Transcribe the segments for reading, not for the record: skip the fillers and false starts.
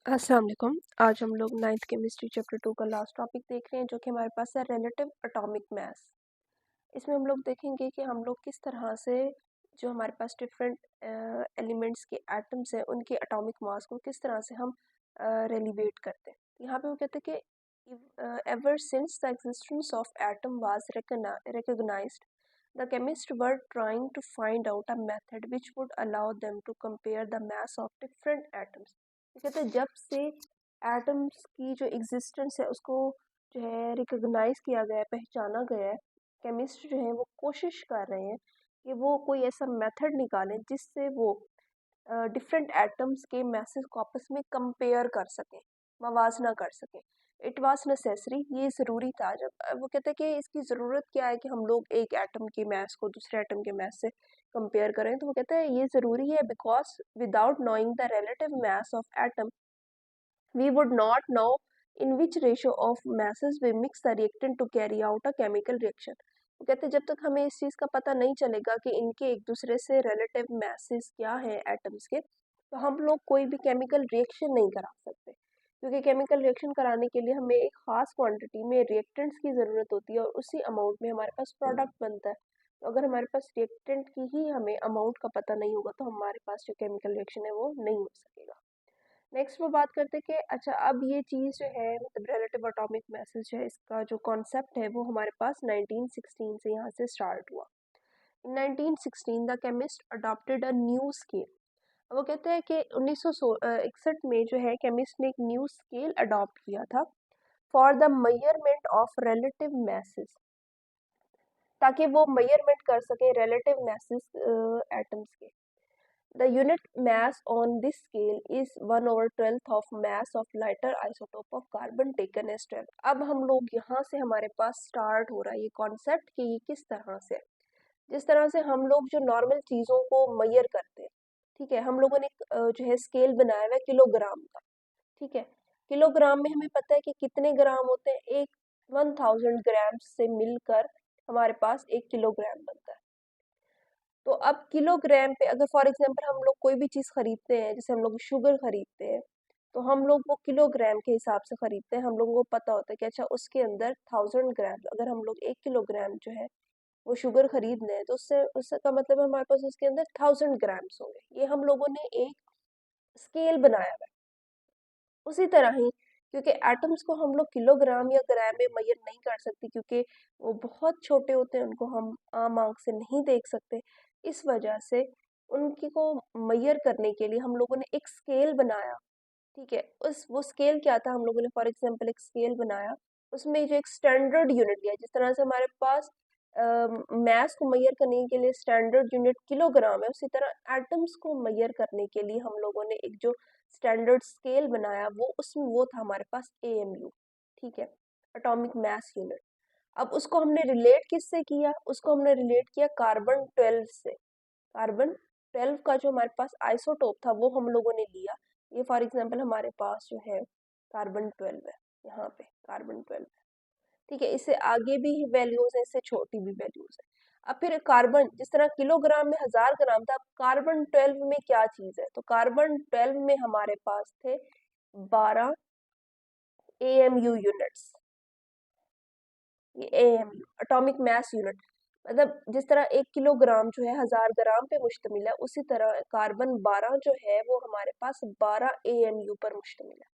अस्सलाम वालेकुम। आज हम लोग 9th केमिस्ट्री चैप्टर 2 का लास्ट टॉपिक देख रहे हैं जो कि हमारे पास है रिलेटिव एटॉमिक मास। इसमें हम लोग देखेंगे कि हम लोग किस तरह से जो हमारे पास डिफरेंट एलिमेंट्स के एटम्स हैं उनके एटॉमिक मास को किस तरह से हम रेलिवेट करते हैं। यहाँ पे वो कहते हैं कि ever since the existence of atom was recognized, the chemists were trying to find out a method which would allow them to compare the mass of different atoms। ये कहते हैं जब से एटम्स की जो एग्जिस्टेंस है उसको जो है रिकॉग्नाइज किया गया है, पहचाना गया है, केमिस्ट जो है वो कोशिश कर रहे हैं कि वो कोई ऐसा मेथड निकालें जिससे वो डिफरेंट एटम्स के मैसेज को आपस में कंपेयर कर सकें, मवाजना कर सकें। इट वाज नेसेसरी, ये ज़रूरी था। जब वो कहते हैं कि इसकी ज़रूरत क्या है कि हम लोग एक एटम के मैस को दूसरे एटम के मैस से कंपेयर करें, तो वो कहते हैं ये ज़रूरी है because without knowing the relative mass of atom we would not know in which ratio of masses we mix the reactant to carry out a chemical reaction। वो कहते हैं जब तक हमें इस चीज़ का पता नहीं चलेगा कि इनके एक दूसरे से रिलेटिव masses क्या हैं एटम्स के, तो हम लोग कोई भी केमिकल रिएक्शन नहीं करा सकते, क्योंकि केमिकल रिएक्शन कराने के लिए हमें एक ख़ास क्वांटिटी में रिएक्टेंट्स की ज़रूरत होती है और उसी अमाउंट में हमारे पास प्रोडक्ट बनता है। तो अगर हमारे पास रिएक्टेंट की ही हमें अमाउंट का पता नहीं होगा तो हमारे पास जो केमिकल रिएक्शन है वो नहीं हो सकेगा। नेक्स्ट वो बात करते हैं कि अच्छा अब ये चीज़ जो है मतलब रिलेटिव एटॉमिक मैसेज जो है इसका जो कॉन्सेप्ट है वो हमारे पास 1916 से यहाँ से स्टार्ट हुआ। इन 1916 the chemist adopted a new scale. वो कहते हैं कि 1961 में जो है केमिस्ट ने एक न्यू स्केल अडॉप्ट किया था for the measurement of relative message, ताकि वो मेजरमेंट कर सके रिलेटिव मैसेज एटम्स के। The unit mass on this scale is 1/12 of mass of lighter isotope of carbon taken as 12। अब हम लोग यहाँ से हमारे पास स्टार्ट हो रहा है ये कॉन्सेप्ट कि ये किस तरह से, जिस तरह से हम लोग जो नॉर्मल चीज़ों को मेजर करते हैं, ठीक है, हम लोगों ने एक जो है स्केल बनाया हुआ है किलोग्राम का, ठीक है। किलोग्राम में हमें पता है कि कितने ग्राम होते हैं, एक 1000 ग्राम से मिलकर हमारे पास 1 किलोग्राम बनता है। तो अब किलोग्राम पे अगर फॉर एग्जांपल हम लोग कोई भी चीज़ खरीदते हैं, जैसे हम लोग शुगर खरीदते हैं, तो हम लोग वो किलोग्राम के हिसाब से खरीदते हैं। हम लोगों को पता होता है कि अच्छा उसके अंदर 1000 ग्राम, अगर हम लोग 1 किलोग्राम जो है वो शुगर खरीद लें तो उससे उसका मतलब है हमारे पास उसके अंदर 1000 ग्राम्स होंगे। ये हम लोगों ने एक स्केल बनाया हुआ है। उसी तरह ही क्योंकि एटम्स को हम लोग किलोग्राम या ग्राम में मेजर नहीं कर सकते, क्योंकि वो बहुत छोटे होते हैं, उनको हम आम आंख से नहीं देख सकते। इस वजह से उनकी को मेजर करने के लिए हम लोगों ने एक स्केल बनाया, ठीक है। उस वो स्केल क्या था, हम लोगों ने फॉर एग्जांपल एक स्केल बनाया, उसमें जो एक स्टैंडर्ड यूनिट लिया, जिस तरह से हमारे पास मैस को मेजर करने के लिए स्टैंडर्ड यूनिट किलोग्राम है, उसी तरह एटम्स को मेजर करने के लिए हम लोगों ने एक जो स्टैंडर्ड स्केल बनाया वो उसमें वो था हमारे पास AMU, ठीक है, एटॉमिक मैस यूनिट। अब उसको हमने रिलेट किससे किया, उसको हमने रिलेट किया कार्बन 12 से। कार्बन 12 का जो हमारे पास आइसोटोप था वो हम लोगों ने लिया। ये फॉर एग्जांपल हमारे पास जो है कार्बन 12 है, यहाँ पे कार्बन 12 है, ठीक है। इससे आगे भी वैल्यूज है, इससे छोटी भी वैल्यूज है। अब फिर कार्बन, जिस तरह किलोग्राम में 1000 ग्राम था, अब कार्बन 12 में क्या चीज है, तो कार्बन 12 में हमारे पास थे 12 AMU यूनिट्स। ये AMU एटॉमिक मैस यूनिट, मतलब जिस तरह 1 किलोग्राम जो है 1000 ग्राम पे मुश्तमिल है, उसी तरह कार्बन 12 जो है वो हमारे पास 12 AMU पर मुश्तमिल है।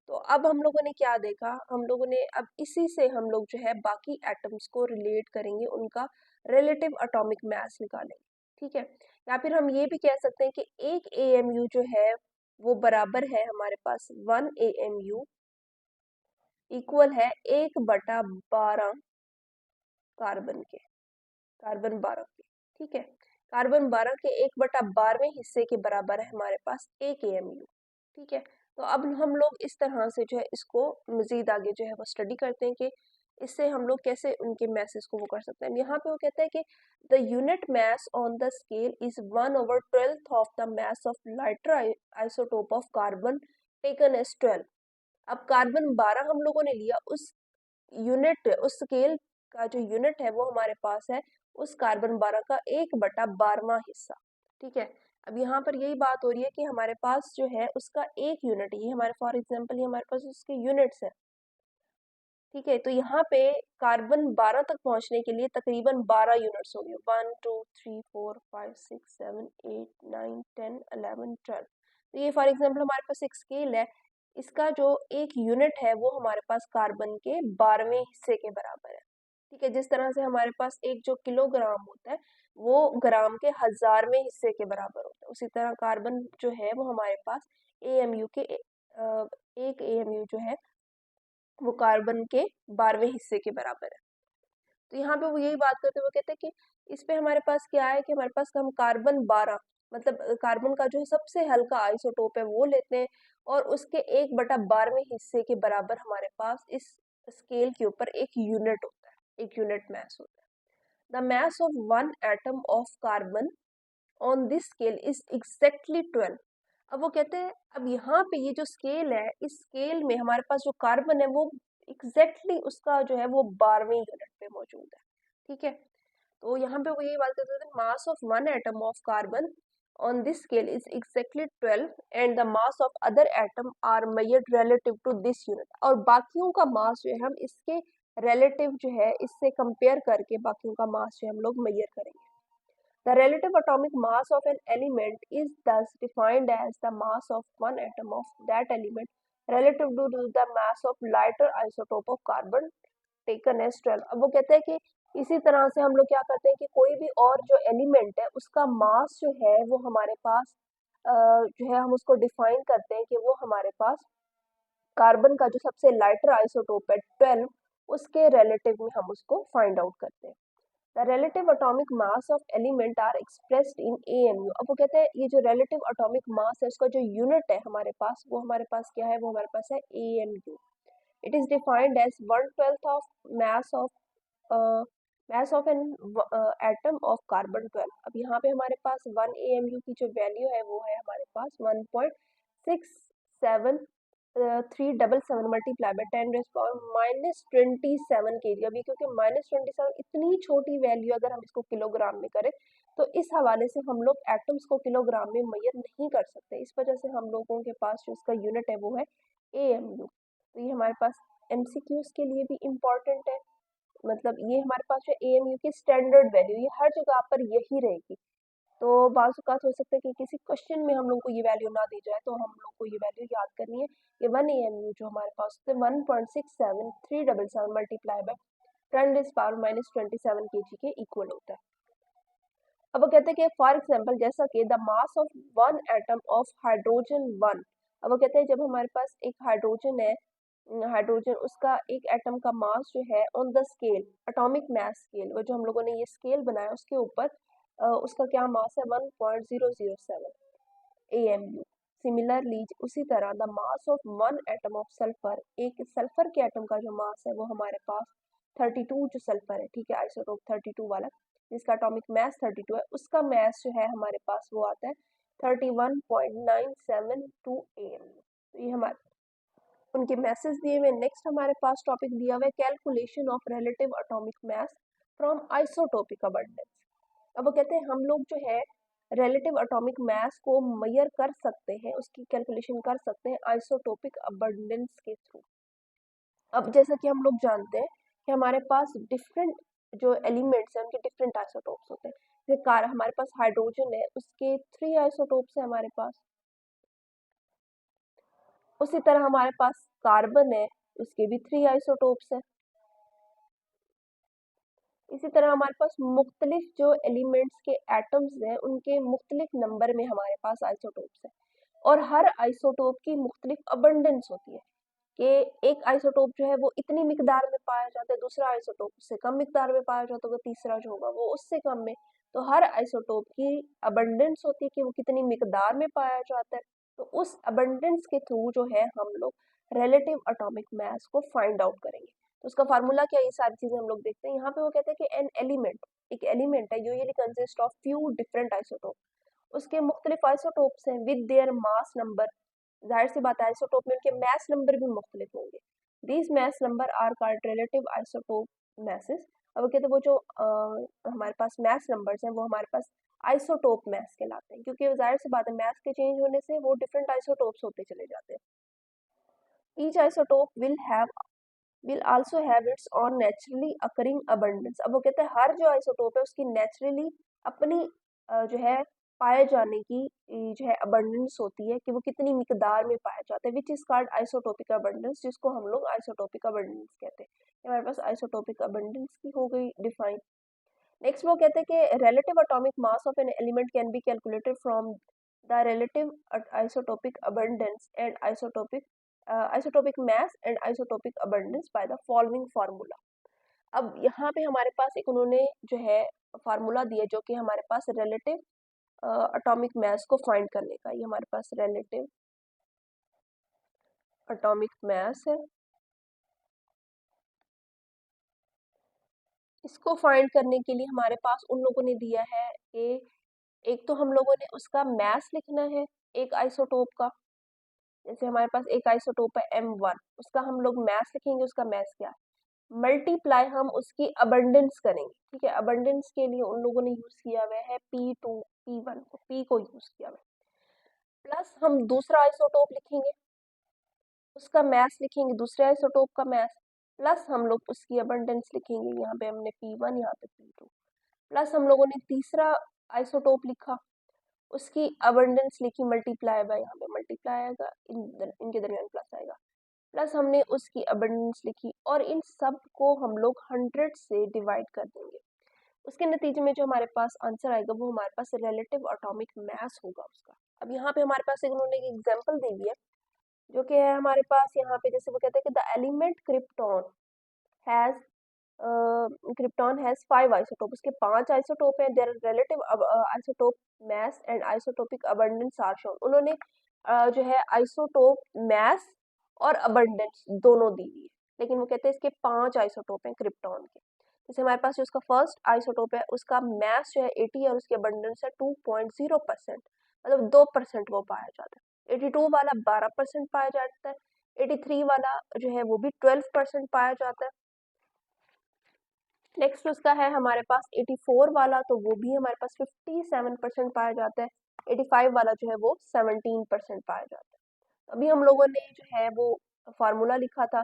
तो अब हम लोगों ने क्या देखा, हम लोगों ने अब इसी से हम लोग जो है बाकी एटम्स को रिलेट करेंगे, उनका रिलेटिव एटॉमिक मास निकालेंगे, ठीक है। या फिर हम ये भी कह सकते हैं कि एक AMU जो है वो बराबर है हमारे पास 1 AMU इक्वल है 1/12 कार्बन के, कार्बन 12 के, ठीक है। कार्बन 12 के 1/12वें हिस्से के बराबर है हमारे पास 1 AMU, ठीक है। तो अब हम लोग इस तरह से जो है इसको मजीद आगे जो है वो स्टडी करते हैं कि इससे हम लोग कैसे उनके मैसेज को वो कर सकते हैं। यहाँ पे वो कहते हैं कि the unit mass on the scale is 1/12 of the mass of lighter isotope of carbon taken as 12। अब कार्बन 12 हम लोगों ने लिया, उस यूनिट उस स्केल का जो यूनिट है वो हमारे पास है उस कार्बन 12 का 1/12वां हिस्सा, ठीक है। अब यहाँ पर यही बात हो रही है कि हमारे पास जो है उसका एक यूनिट, ये हमारे फॉर एग्जांपल ये हमारे पास उसके यूनिट्स है, ठीक है। तो यहाँ पे कार्बन 12 तक पहुंचने के लिए तकरीबन 12 यूनिट्स होंगे, 1 2 3 4 5 6 7 8 9 10 11 12। तो ये फॉर एग्जांपल हमारे पास एक स्केल है, इसका जो एक यूनिट है वो हमारे पास कार्बन के 12वें हिस्से के बराबर है, ठीक है। जिस तरह से हमारे पास एक जो किलोग्राम होता है वो ग्राम के 1000वें हिस्से के बराबर होता है, उसी तरह कार्बन जो है वो हमारे पास एएमयू के एक एएमयू जो है वो कार्बन के 12वें हिस्से के बराबर है। तो यहाँ पे वो यही बात करते हुए कहते हैं कि इस पे हमारे पास क्या है कि हमारे पास हम कार्बन 12 मतलब कार्बन का जो है सबसे हल्का आइसोटोप है वो लेते हैं, और उसके 1/12वें हिस्से के बराबर हमारे पास इस स्केल के ऊपर एक यूनिट होता है, एक यूनिट मास होता है। The mass of one atom of carbon on this scale is exactly 12। अब वो कहते हैं, अब यहाँ पे ये जो स्केल है, इस स्केल में हमारे पास जो कार्बन है वो एग्जैक्टली उसका जो है वो 12वें यूनिट पे मौजूद है, ठीक है। तो यहाँ पे वो यही बात करते थे, mass of one atom of carbon on this scale is exactly 12 and the mass of other atom are measured relative to this unit. और बाकियों का मास जो है हम इसके रिलेटिव जो है इससे कंपेयर करके बाकियों का मास जो है हम लोग मेजर करेंगे। The relative atomic mass of an element is thus defined as the mass of one atom of that element relative to the mass of lighter isotope of carbon taken as 12। अब वो कहते हैं कि इसी तरह से हम लोग क्या करते हैं कि कोई भी और जो एलिमेंट है उसका मास जो है वो हमारे पास जो है हम उसको डिफाइन करते हैं कि वो हमारे पास कार्बन का जो सबसे लाइटर आइसोटोप है 12 उसके रिलेटिव में हम उसको फाइंड आउट करते हैं। The relative atomic mass of element are expressed in AMU। अब वो कहते हैं ये जो relative atomic mass है उसका जो यूनिट है हमारे पास वो हमारे पास क्या है, वो हमारे पास है AMU। It is defined as 1/12 of mass of an atom of carbon 12। अब यहाँ पे हमारे पास 1 AMU की जो वैल्यू है वो है हमारे पास 1.67377 मल्टीप्लाई बाय 10⁻⁻27 kg। अभी क्योंकि -27 इतनी छोटी वैल्यू अगर हम इसको किलोग्राम में करें तो इस हवाले से हम लोग एटम्स को किलोग्राम में मेजर नहीं कर सकते, इस वजह से हम लोगों के पास जो इसका यूनिट है वो है AMU। तो ये हमारे पास MCQs के लिए भी इम्पोर्टेंट है, मतलब ये हमारे पास जो AMU की स्टैंडर्ड वैल्यू ये हर जगह पर यही रहेगी। तो बाज़ औक़ात हो सकता है कि किसी क्वेश्चन में हम लोग को ये वैल्यू ना दी जाए तो हम लोग को ये वैल्यू याद करनी है। ये 1 AMU जो हमारे पास है 1.67377 मल्टीप्लाई बाय 10⁻⁻27 kg के इक्वल होता है। अब वो कहते हैं कि फॉर एग्जांपल जैसा कि the mass of one atom of hydrogen 1। अब वो कहते हैं जब हमारे पास एक हाइड्रोजन है, हाइड्रोजन उसका एक एटम का मास जो है on the scale atomic mass scale, वो जो हम लोगों ने ये स्केल बनाया उसके ऊपर उसका क्या मास है 1.007 AMU। सिमिलरली उसी तरह the mass of one atom of sulphur, एक सल्फर के एटम का जो मास है वो हमारे पास 32 जो सल्फर है, ठीक है, आइसोटोप 32 वाला जिसका एटॉमिक मास 32 है, उसका मास जो है हमारे पास वो आता है 31.972 AMU। तो ये हमारे उनके मैसेज दिए हुए। नेक्स्ट हमारे पास टॉपिक दिया हुआ है calculation of relative atomic mass from isotopic abundance. अब वो कहते हैं हम लोग जो है रिलेटिव एटॉमिक मास को मेजर कर सकते हैं, उसकी कैलकुलेशन कर सकते हैं आइसोटोपिक अबंडेंस के थ्रू। अब जैसा कि हम लोग जानते हैं कि हमारे पास डिफरेंट जो एलिमेंट्स हैं उनके डिफरेंट आइसोटोप्स होते हैं। जैसे कार हमारे पास हाइड्रोजन है उसके 3 आइसोटोप्स हैं हमारे पास, उसी तरह हमारे पास कार्बन है उसके भी 3 आइसोटोप्स हैं। इसी तरह हमारे पास मुख्तलिफ जो एलिमेंट्स के एटम्स हैं उनके मुख्तलिफ नंबर में हमारे पास आइसोटोप्स हैं, और हर आइसोटोप की मुख्तलिफ अबंडेंस होती है कि एक आइसोटोप जो है वो इतनी मिकदार में पाया जाता है, दूसरा आइसोटोप उससे कम मिकदार में पाया जाता है, तीसरा जो होगा वो उससे कम में। तो हर आइसोटोप की अबंडेंस होती है कि वो कितनी मिकदार में पाया जाता है। तो उस अबंडेंस के थ्रू जो है हम लोग रिलेटिव एटॉमिक मास को फाइंड आउट करेंगे। तो उसका फार्मूला क्या है, ये सारी चीजें हम लोग देखते हैं। यहाँ पे वो कहते हैं कि एन एलिमेंट, एक एलिमेंट है usually consist of few different isotope, उसके मुख्तलिफ आइसोटोप्स हैं विद देयर मास नंबर। जाहिर सी बात है आइसोटोप में उनके मास नंबर भी मुख्तलिफ होंगे। These mass number are called relative isotope masses. अब वो कहते हैं वो जो हमारे पास मास नंबर्स हैं वो हमारे पास आइसोटोप मास कहलाते हैं, क्योंकि जाहिर सी बात है मास के चेंज होने से वो डिफरेंट आइसोटोप्स होते चले जाते हैं। Each isotope will also have it's on naturally occurring abundance. अब वो कहते हैं हर जो आइसोटोप है उसकी नेचुरली अपनी जो है पाए जाने की जो है अबंडेंस होती है, कि वो कितनी मिकदार में पाया जाता है, which is called isotopic abundance, जिसको हम लोग आइसोटोपिक अबंडेंस कहते हैं। हमारे पास आइसोटोपिक अबंडेंस की हो गई डिफाइन। नेक्स्ट वो कहते हैं कि relative atomic mass of an element can be calculated from the relative isotopic abundance and isotopic mass and isotopic abundance by the following formula. अब यहाँ पे हमारे पास एक उन्होंने जो है फार्मूला दिया जो कि हमारे पास रिलेटिव एटॉमिक मास को फाइंड करने का। ये हमारे पास रिलेटिव एटॉमिक मास है, इसको फाइंड करने के लिए हमारे पास उन लोगों ने दिया है कि एक तो हम लोगों ने उसका मास लिखना है एक आइसोटोप का। जैसे हमारे पास एक आइसोटोप है M1, उसका हम लोग मास लिखेंगे, उसका मास क्या है, मल्टीप्लाई हम उसकी अबंडेंस करेंगे। ठीक है, अबंडेंस के लिए उन लोगों ने यूज किया हुआ है P2 P1 को, P को यूज किया हुआ है, प्लस हम दूसरा आइसोटोप लिखेंगे, उसका मास लिखेंगे, दूसरे आइसोटोप का मास, प्लस हम लोग उसकी अबंडेंस लिखेंगे, यहाँ पे हमने P1 यहाँ पे P2, प्लस हम लोगों ने तीसरा आइसोटोप लिखा, उसकी अबंडेंस लिखी, मल्टीप्लाई बाय, यहाँ पे मल्टीप्लाई आएगा, इनके दरमियान प्लस आएगा, प्लस हमने उसकी अबंडेंस लिखी, और इन सब को हम लोग 100 से डिवाइड कर देंगे। उसके नतीजे में जो हमारे पास आंसर आएगा वो हमारे पास रिलेटिव एटॉमिक मास होगा उसका। अब यहाँ पे हमारे पास एक उन्होंने एक एग्जांपल दे दिया जो कि है हमारे पास यहाँ पे, जैसे वो कहते हैं कि the element has krypton has 5 isotope, उसके 5 आइसोटोप हैं, their relative isotope mass and isotopic abundance are shown. उन्होंने जो है आइसोटोप मास और अबंडेंस दोनों दी हुई है, लेकिन वो कहते हैं इसके 5 आइसोटोप हैं क्रिप्टॉन के। जैसे हमारे पास जो उसका फर्स्ट आइसोटोप है उसका मास जो है 80 और उसकी अबंडेंस है 2.0%, मतलब 2% वो पाया जाता है। 82 वाला 12% पाया जाता है, 83 वाला जो है वो भी 12% पाया जाता है। नेक्स्ट उसका है हमारे पास 84 वाला, तो वो भी हमारे पास 57% पाया जाता है। 85 वाला जो है वो 17% पाया जाता है। अभी हम लोगों ने जो है वो फार्मूला लिखा था,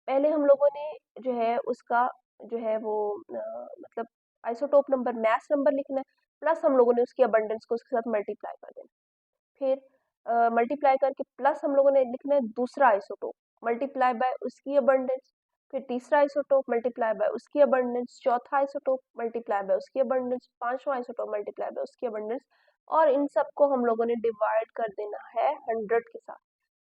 पहले हम लोगों ने जो है उसका जो है वो मतलब आइसोटोप नंबर मास नंबर लिखना है, प्लस हम लोगों ने उसकी अबंडेंस को उसके साथ मल्टीप्लाई कर देना, फिर मल्टीप्लाई करके प्लस हम लोगों ने लिखना है दूसरा आइसोटोप, मल्टीप्लाई बाय उसकी अबंडेंस, फिर तीसरा आइसोटोप मल्टीप्लाई बाय उसकी अबंडेंस, चौथा आइसोटोप मल्टीप्लाई बाय उसकी अबंडेंस, पांचवा आइसोटोप मल्टीप्लाई बाय उसकी अबंडेंस, और इन सबको हम लोगों ने डिवाइड कर देना है 100 के साथ।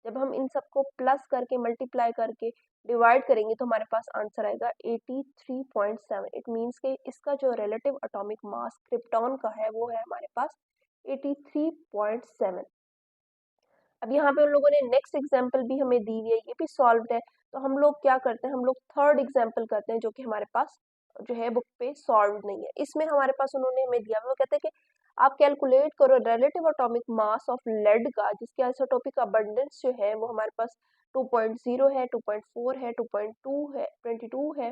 जब हम इन सबको प्लस करके मल्टीप्लाई करके डिवाइड करेंगे तो हमारे पास आंसर आएगा 83.7। इट मीन्स कि इसका जो रिलेटिव एटॉमिक मास क्रिप्टॉन का है वो है हमारे पास 83.7। अब यहाँ पे उन लोगों ने नेक्स्ट एग्जाम्पल भी हमें दी हुई है, ये भी सॉल्व है, तो हम लोग क्या करते हैं, हम लोग थर्ड एग्जाम्पल करते हैं जो कि हमारे पास जो है बुक पे सॉल्व नहीं है। इसमें हमारे पास उन्होंने हमें दिया, वो कहते हैं कि आप कैलकुलेट करो relative atomic mass of lead का, जिसके आइसोटोपिक अबंडेंस जो है वो हमारे पास 2.0 है, 2.4 है, 2.2 है, 22 है,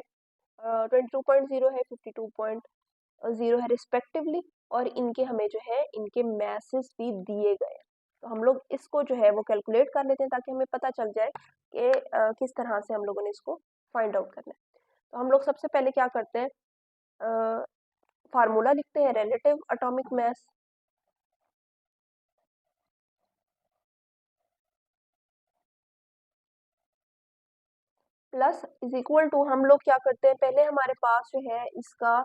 22.0 है, 52.0 है रिस्पेक्टिवली, और इनके हमें जो है इनके मैसेज भी दिए गए हैं। तो हम लोग इसको जो है वो कैलकुलेट कर लेते हैं ताकि हमें पता चल जाए कि किस तरह से हम लोगों ने इसको फाइंड आउट करना है। तो हम लोग सबसे पहले क्या करते हैं, फार्मूला लिखते हैं relative atomic mass, plus is equal to, हम लोग क्या करते हैं पहले हमारे पास जो है इसका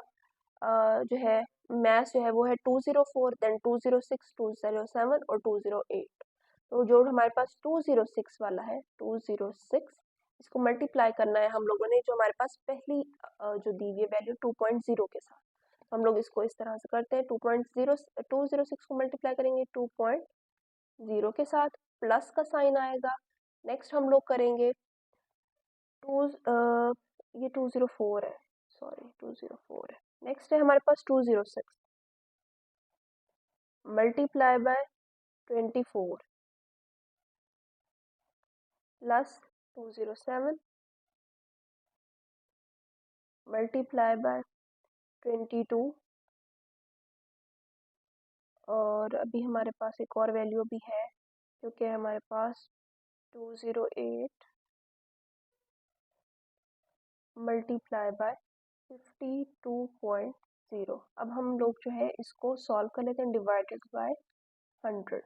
जो है मास जो है वो है 204, देन 206, 207 और 208। तो जो हमारे पास 206 वाला है, 206 इसको मल्टीप्लाई करना है हम लोगों ने, जो हमारे पास पहली जो दी हुई वैल्यू 2.0 के साथ, तो हम लोग इसको इस तरह से करते हैं, 206 को मल्टीप्लाई करेंगे 2.0 के साथ, प्लस का साइन आएगा। नेक्स्ट हम लोग करेंगे टू ये 204 है, सॉरी 204 है। नेक्स्ट है हमारे पास 206 multiply by 24 plus 207 multiply by 22 और अभी हमारे पास एक और वैल्यू भी है जो कि हमारे पास 208 मल्टीप्लाई बाय 52.0। अब हम लोग जो है इसको सॉल्व कर लेते हैं, डिवाइडेड बाय 100।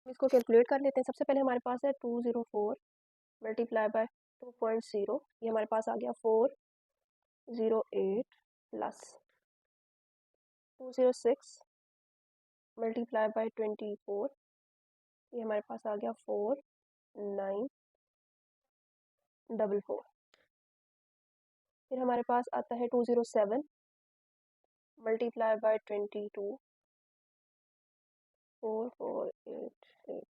इसको कैलकुलेट कर लेते हैं। सबसे पहले हमारे पास है 204 मल्टीप्लाई बाय 2.0, ये हमारे पास आ गया 408 प्लस 206 मल्टीप्लाई बाय 24, ये हमारे पास आ गया 4944। फिर हमारे पास आता है 207 मल्टीप्लाई बाय 22, 4488।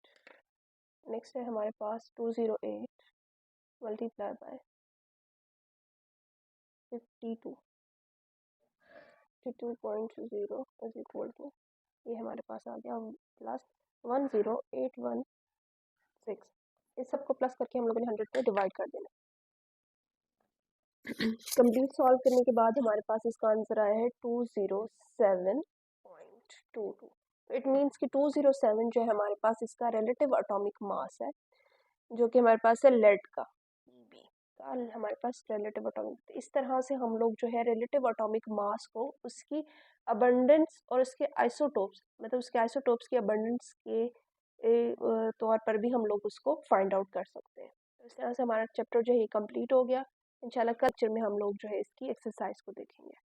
नेक्स्ट है हमारे पास 208 multiply by 52, 52.0 is equal to, ये हमारे पास आ गया प्लस 10816। इस सबको प्लस करके हम लोगों ने 100 पे डिवाइड कर देना। कंप्लीट सॉल्व करने के बाद हमारे पास इसका आंसर आया है 207.22। इट मीन्स कि 207 जो है हमारे पास इसका रिलेटिव एटॉमिक मास है, जो कि हमारे पास है लेड का Eb का हमारे पास रिलेटिव एटॉमिक। इस तरह से हम लोग जो है रिलेटिव एटॉमिक मास को उसकी अबंडेंस और उसके आइसोटोप्स, मतलब उसके आइसोटोप्स की अबंडेंस के तौर पर भी हम लोग उसको फाइंड आउट कर सकते हैं। तो इस तरह से हमारा चैप्टर जो है ये कंप्लीट हो गया। इंशाल्लाह कल लेक्चर में हम लोग जो है इसकी एक्सरसाइज को देखेंगे।